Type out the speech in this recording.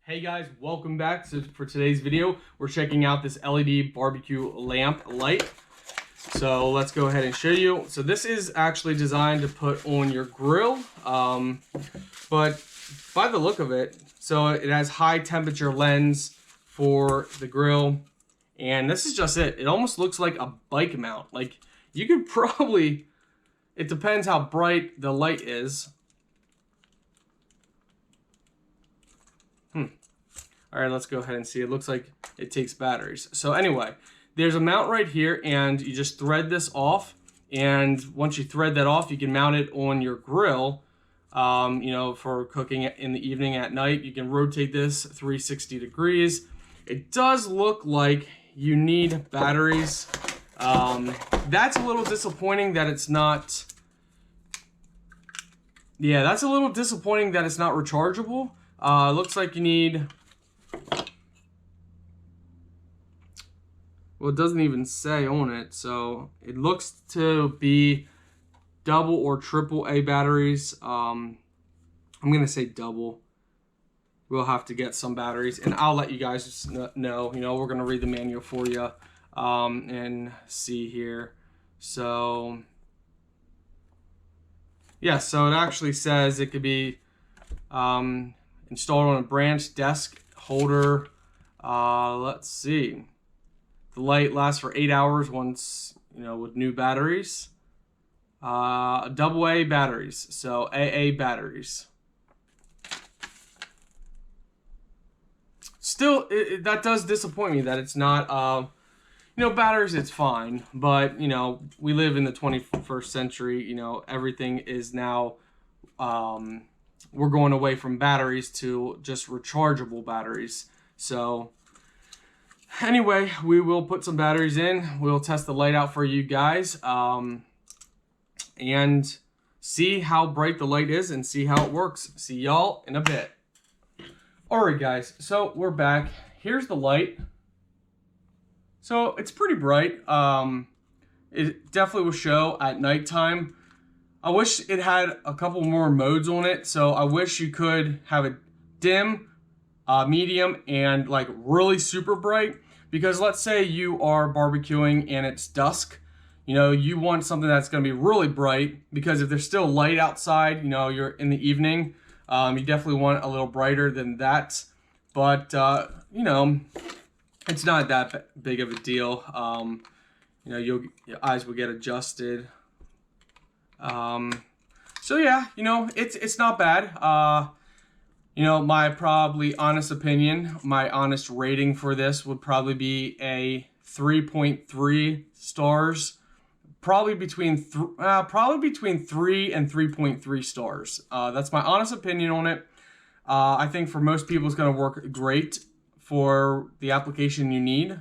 Hey guys, welcome back. For today's video, we're checking out this LED barbecue lamp light. So let's go ahead and show you. So this is actually designed to put on your grill, but by the look of it, so it has high temperature lens for the grill, and this is just it. It almost looks like a bike mount. Like you could probably, it depends how bright the light is. All right, let's go ahead and see. It looks like it takes batteries. So anyway, there's a mount right here, and you just thread this off. And once you thread that off, you can mount it on your grill, you know, for cooking in the evening, at night. You can rotate this 360 degrees. It does look like you need batteries. That's a little disappointing that it's not. Yeah, that's a little disappointing that it's not rechargeable. Looks like you need. Well, it doesn't even say on it, so it looks to be double or triple A batteries. I'm gonna say double. We'll have to get some batteries, and I'll let you guys know. You know, we're gonna read the manual for you and see here. So yeah, so it actually says it could be installed on a branch, desk, holder. Let's see. The light lasts for 8 hours once, you know, with new batteries. Double A batteries, so AA batteries. Still, that does disappoint me that it's not, you know, batteries, it's fine. But, you know, we live in the 21st century. You know, everything is now, we're going away from batteries to just rechargeable batteries. So anyway, we will put some batteries in. We'll test the light out for you guys and see how bright the light is and see how it works. See y'all in a bit. Alright guys, so we're back. Here's the light. So it's pretty bright. It definitely will show at nighttime. I wish it had a couple more modes on it. So I wish you could have it dim, medium, and like really super bright. Because let's say you are barbecuing and it's dusk, you know, you want something that's going to be really bright, because if there's still light outside, you know, you're in the evening, you definitely want a little brighter than that. But, you know, it's not that big of a deal. You know, your eyes will get adjusted. So yeah, you know, it's not bad. You know, my probably honest opinion, my honest rating for this would probably be a 3.3 stars. Probably between 3 and 3.3 stars. That's my honest opinion on it. I think for most people it's going to work great for the application you need.